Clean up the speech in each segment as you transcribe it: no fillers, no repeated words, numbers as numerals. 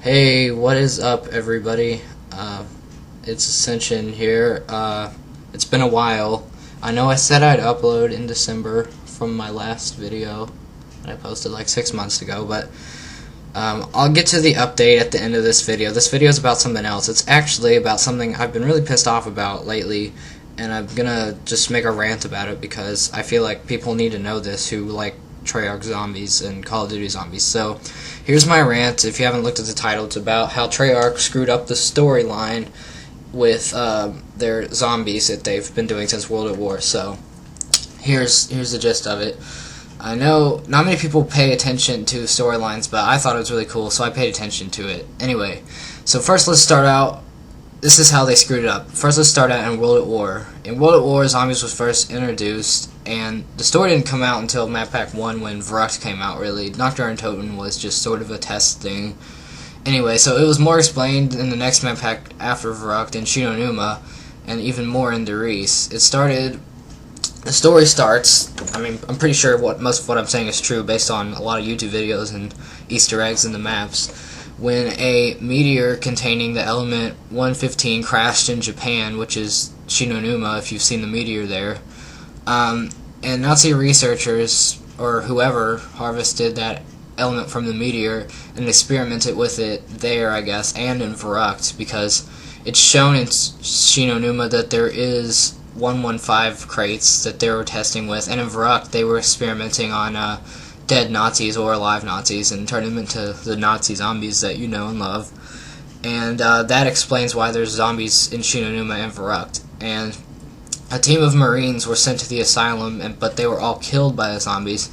Hey, what is up, everybody? It's Ascension here. It's been a while. I know I said I'd upload in December from my last video that I posted like 6 months ago, but I'll get to the update at the end of this video. This video is about something else. It's actually about something I've been really pissed off about lately, and I'm gonna just make a rant about it because I feel like people need to know this who like Treyarch zombies and Call of Duty zombies. So here's my rant. If you haven't looked at the title, it's about how Treyarch screwed up the storyline with their zombies that they've been doing since World at War. So here's the gist of it. I know not many people pay attention to storylines, but I thought it was really cool, so I paid attention to it. Anyway, so first let's start out. This is how they screwed it up. First, let's start out in World at War. In World at War, zombies was first introduced, and the story didn't come out until Map Pack 1 when Vrucht came out, really. Nocturne Toten was just sort of a test thing. Anyway, so it was more explained in the next Map Pack after Vrucht in Shinonuma, and even more in Derice. The story starts, I'm pretty sure most of what I'm saying is true based on a lot of YouTube videos and Easter eggs in the maps. When a meteor containing the element 115 crashed in Japan, which is Shinonuma, if you've seen the meteor there, and Nazi researchers, or whoever, harvested that element from the meteor and experimented with it there, I guess, and in Vrucht, because it's shown in Shinonuma that there is 115 crates that they were testing with, and in Vrucht they were experimenting on dead Nazis or alive Nazis and turn them into the Nazi zombies that you know and love. And that explains why there's zombies in Shinonuma and Vrucht. And a team of Marines were sent to the asylum, but they were all killed by the zombies.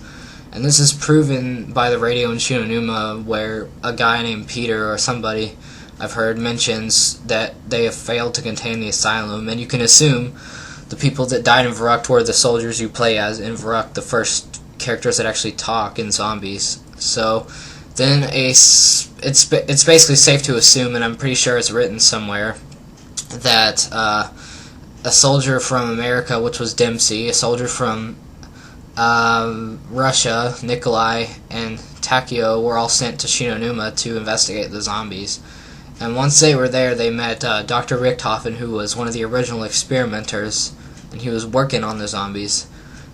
And this is proven by the radio in Shinonuma, where a guy named Peter or somebody I've heard mentions that they have failed to contain the asylum. And you can assume the people that died in Vrucht were the soldiers you play as in Vrucht, the first characters that actually talk in zombies. So then it's basically safe to assume, and I'm pretty sure it's written somewhere, that a soldier from America, which was Dempsey, a soldier from Russia, Nikolai, and Takio were all sent to Shinonuma to investigate the zombies. And once they were there, they met Dr. Richthofen, who was one of the original experimenters, and he was working on the zombies.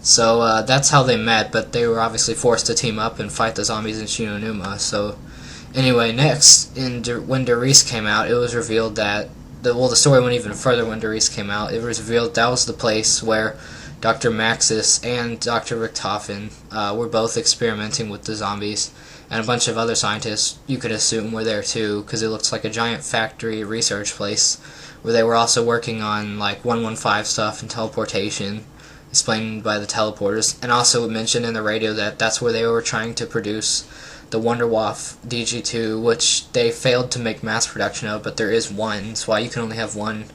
So that's how they met, but they were obviously forced to team up and fight the zombies in Shinonuma. So anyway, next, when Derice came out, it was revealed that, the story went even further when Derice came out. It was revealed that was the place where Dr. Maxis and Dr. Richthofen were both experimenting with the zombies, and a bunch of other scientists, you could assume, were there too, because it looks like a giant factory research place, where they were also working on like 115 stuff and teleportation, explained by the teleporters, and also mentioned in the radio that that's where they were trying to produce the Wunderwaffe DG2, which they failed to make mass production of, but there is one. That's why you can only have one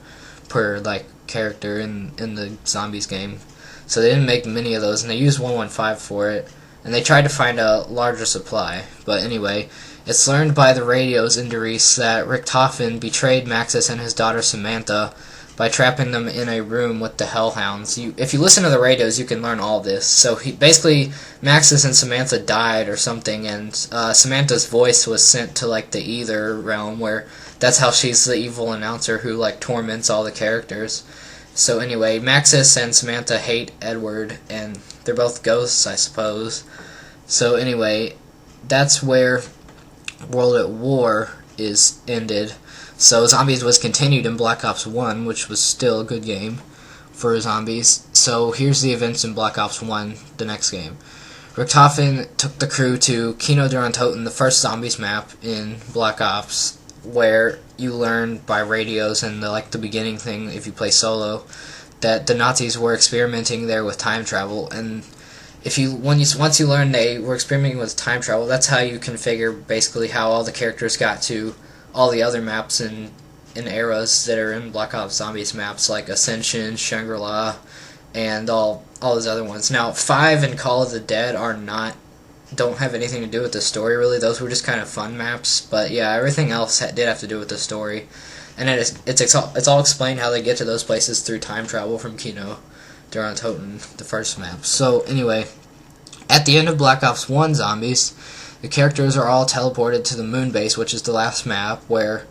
per character in the zombies game. So they didn't make many of those, and they used 115 for it, and they tried to find a larger supply. But anyway, it's learned by the radios in Derice that Richthofen betrayed Maxis and his daughter Samantha by trapping them in a room with the Hellhounds. If you listen to the radios, you can learn all this. So basically, Maxis and Samantha died or something, and Samantha's voice was sent to the Ether realm, where that's how she's the evil announcer who torments all the characters. So anyway, Maxis and Samantha hate Edward, and they're both ghosts, I suppose. So anyway, that's where World at War is ended. So Zombies was continued in Black Ops 1, which was still a good game for zombies. So here's the events in Black Ops 1, the next game. Richthofen took the crew to Kino der Untoten, the first zombies map in Black Ops, where you learn by radios and the beginning thing, if you play solo, that the Nazis were experimenting there with time travel. And once you learn they were experimenting with time travel, that's how you configure basically how all the characters got to all the other maps in eras that are in Black Ops Zombies maps, like Ascension, Shangri-La, and all those other ones. Now, 5 and Call of the Dead don't have anything to do with the story, really. Those were just kind of fun maps, but yeah, everything else did have to do with the story. And it's all explained how they get to those places through time travel from Kino der Untoten, the first map. So anyway, at the end of Black Ops 1 Zombies, The characters are all teleported to the moon base, which is the last map, where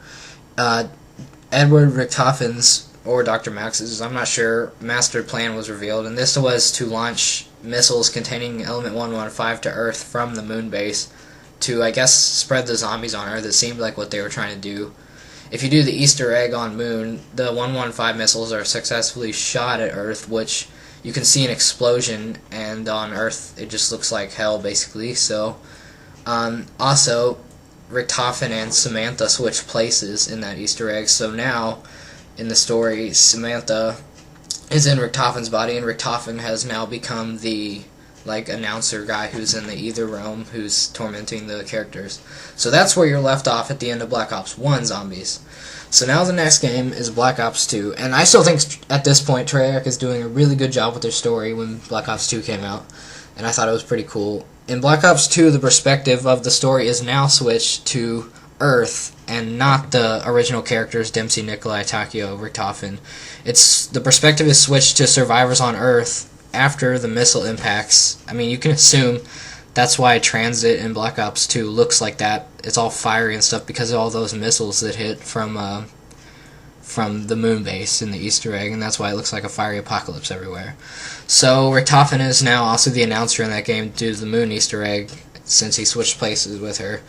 Edward Richtofen's, or Dr. Max's, I'm not sure, master plan was revealed, and this was to launch missiles containing Element 115 to Earth from the moon base to, I guess, spread the zombies on Earth. It seemed like what they were trying to do. If you do the Easter egg on Moon, the 115 missiles are successfully shot at Earth, which you can see an explosion, and on Earth it just looks like hell, basically. So, also, Richtofen and Samantha switch places in that Easter egg, so now, in the story, Samantha is in Richtofen's body, and Richtofen has now become the announcer guy who's in the Ether Realm, who's tormenting the characters. So that's where you're left off at the end of Black Ops 1 Zombies. So now the next game is Black Ops 2, and I still think at this point Treyarch is doing a really good job with their story when Black Ops 2 came out, and I thought it was pretty cool. In Black Ops 2, the perspective of the story is now switched to Earth, and not the original characters, Dempsey, Nikolai, Takeo, Richtofen. The perspective is switched to survivors on Earth after the missile impacts. I mean, you can assume that's why Transit in Black Ops 2 looks like that. It's all fiery and stuff because of all those missiles that hit from the moon base in the Easter egg, and that's why it looks like a fiery apocalypse everywhere. So Richtofen is now also the announcer in that game due to the moon Easter egg, since he switched places with her.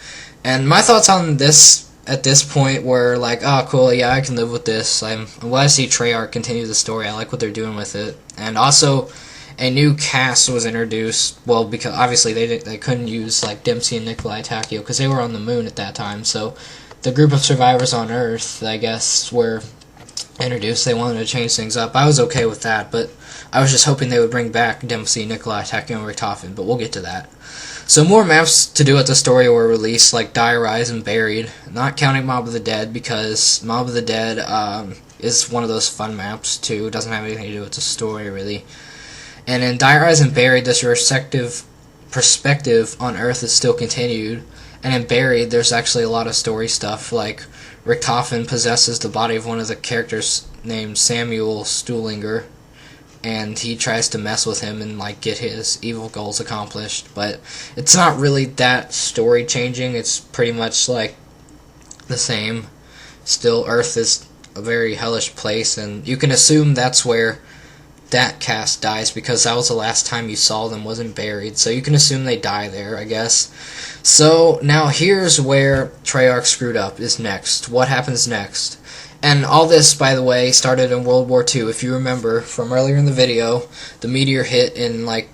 And my thoughts on this at this point were like, oh cool, yeah, I can live with this. I'm glad to see Treyarch continue the story. I like what they're doing with it. And also, a new cast was introduced. Well, because obviously they couldn't use like Dempsey and Nikolai Takeo because they were on the moon at that time. So the group of survivors on Earth, I guess, were introduced. They wanted to change things up. I was okay with that, but I was just hoping they would bring back Dempsey, Nikolai Takeo, and Richtofen. But we'll get to that. So more maps to do with the story were released, like Die, Rise, and Buried. Not counting Mob of the Dead, because Mob of the Dead is one of those fun maps too. It doesn't have anything to do with the story really. And in Die, Rise, and Buried, this respective perspective on Earth is still continued. And in Buried, there's actually a lot of story stuff, like Richtofen possesses the body of one of the characters named Samuel Stuhlinger, and he tries to mess with him and like get his evil goals accomplished. But it's not really that story changing. It's pretty much like the same. Still, Earth is a very hellish place, and you can assume that's where that cast dies, because that was the last time you saw them, wasn't Buried. So you can assume they die there, I guess. So now here's where Treyarch screwed up, is next. What happens next? And all this, by the way, started in World War II. If you remember from earlier in the video, the meteor hit in like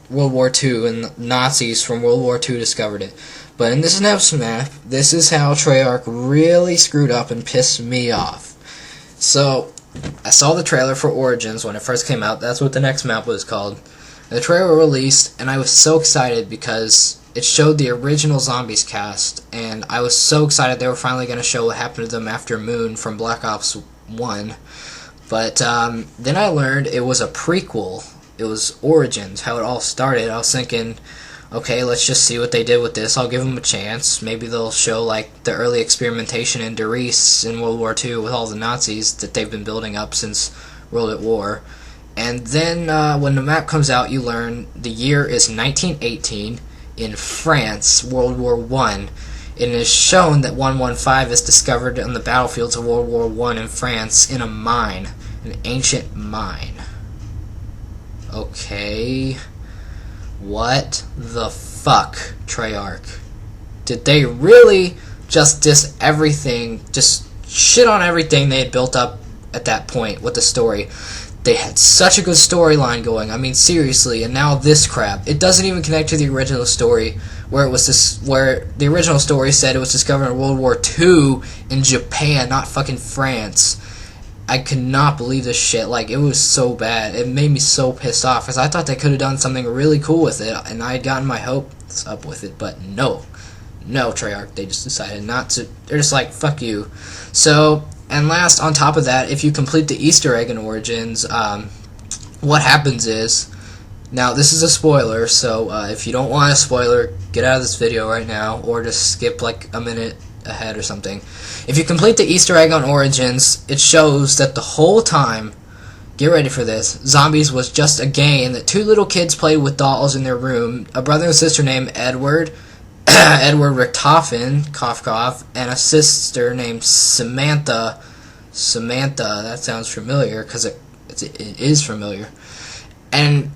World War II, and the Nazis from World War II discovered it. But in this next map, this is how Treyarch really screwed up and pissed me off. So I saw the trailer for Origins when it first came out. That's what the next map was called. The trailer released, and I was so excited because it showed the original Zombies cast, and I was so excited they were finally going to show what happened to them after Moon from Black Ops 1. But then I learned it was a prequel. It was Origins, how it all started. I was thinking, okay, let's just see what they did with this. I'll give them a chance. Maybe they'll show like the early experimentation in Derice in World War II with all the Nazis that they've been building up since World at War. And then when the map comes out, you learn the year is 1918 in France, World War I. It is shown that 115 is discovered on the battlefields of World War I in France in a mine, an ancient mine. Okay. What the fuck, Treyarch? Did they really just diss everything, just shit on everything they had built up at that point with the story? They had such a good storyline going, I mean seriously, and now this crap. It doesn't even connect to the original story, where the original story said it was discovered in World War II in Japan, not fucking France. I could not believe this shit. Like, it was so bad. It made me so pissed off, because I thought they could have done something really cool with it, and I had gotten my hopes up with it, but no. No, Treyarch, they just decided not to. They're just like, fuck you. So, and last, on top of that, if you complete the Easter egg in Origins, what happens is, now this is a spoiler, so if you don't want a spoiler, get out of this video right now, or just skip like a minute ahead or something. If you complete the Easter egg on Origins, it shows that the whole time, get ready for this, Zombies was just a game that two little kids played with dolls in their room, a brother and sister named Edward Edward Richtofen, cough cough, and a sister named Samantha. Samantha, that sounds familiar because it is familiar. And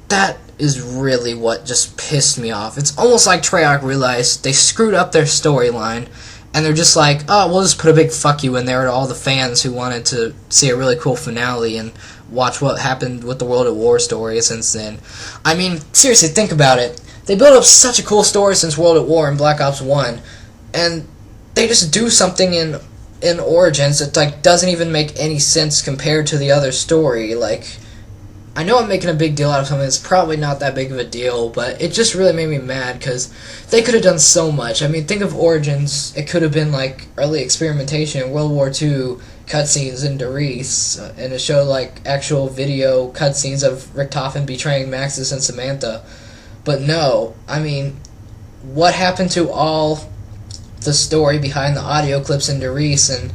that is really what just pissed me off. It's almost like Treyarch realized they screwed up their storyline, and they're just like, oh, we'll just put a big fuck you in there to all the fans who wanted to see a really cool finale and watch what happened with the World at War story since then. I mean, seriously, think about it. They built up such a cool story since World at War and Black Ops 1, and they just do something in Origins that like doesn't even make any sense compared to the other story. Like, I know I'm making a big deal out of something that's probably not that big of a deal, but it just really made me mad because they could have done so much. I mean, think of Origins. It could have been like early experimentation, World War II cutscenes in Derice, and it showed like actual video cutscenes of Richtofen betraying Maxis and Samantha. But no, I mean, what happened to all the story behind the audio clips in Derice and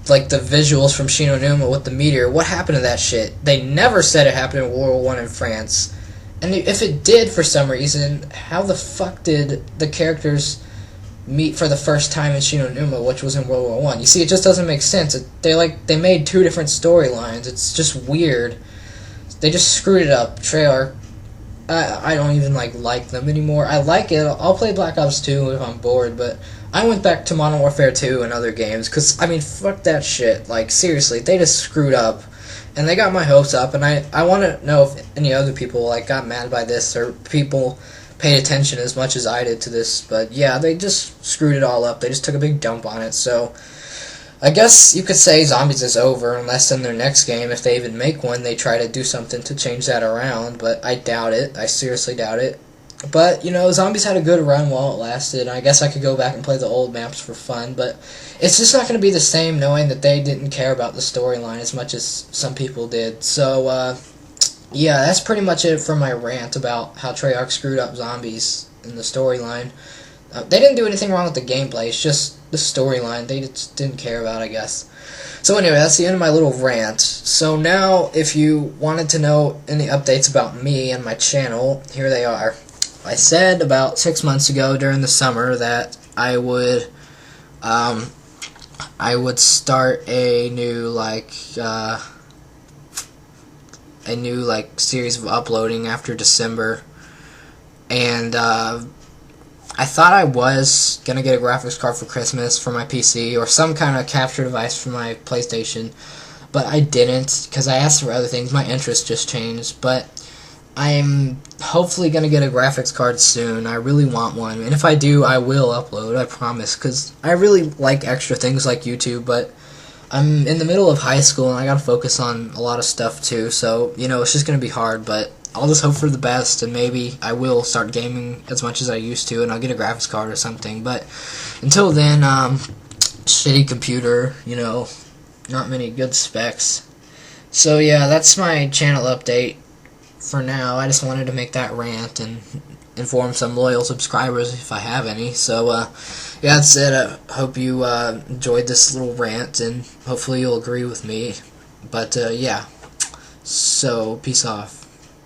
like the visuals from Shinonuma with the meteor? What happened to that shit? They never said it happened in World War I in France. And if it did for some reason, how the fuck did the characters meet for the first time in Shinonuma, which was in World War I? You see, it just doesn't make sense. They made two different storylines. It's just weird. They just screwed it up. Treyarch, I don't even like them anymore. I like it. I'll play Black Ops 2 if I'm bored, but I went back to Modern Warfare 2 and other games, because, I mean, fuck that shit. Like, seriously, they just screwed up, and they got my hopes up, and I want to know if any other people, like, got mad by this, or people paid attention as much as I did to this, but yeah, they just screwed it all up. They just took a big dump on it, so I guess you could say Zombies is over, unless in their next game, if they even make one, they try to do something to change that around, but I doubt it. I seriously doubt it. But, you know, Zombies had a good run while it lasted. I guess I could go back and play the old maps for fun, but it's just not going to be the same knowing that they didn't care about the storyline as much as some people did. So, yeah, that's pretty much it for my rant about how Treyarch screwed up Zombies in the storyline. They didn't do anything wrong with the gameplay, it's just the storyline they just didn't care about, I guess. So anyway, that's the end of my little rant. So now, if you wanted to know any updates about me and my channel, here they are. I said about 6 months ago during the summer that I would start a new series of uploading after December, and I thought I was gonna get a graphics card for Christmas for my PC or some kind of capture device for my PlayStation, but I didn't because I asked for other things. My interest just changed, but I'm hopefully going to get a graphics card soon. I really want one, and if I do, I will upload, I promise, because I really like extra things like YouTube, but I'm in the middle of high school, and I got to focus on a lot of stuff, too, so, you know, it's just going to be hard, but I'll just hope for the best, and maybe I will start gaming as much as I used to, and I'll get a graphics card or something, but until then, shitty computer, you know, not many good specs. So, yeah, that's my channel update. For now, I just wanted to make that rant and inform some loyal subscribers if I have any. So, yeah, that's it. I hope you enjoyed this little rant, and hopefully you'll agree with me. But, yeah. So, peace off.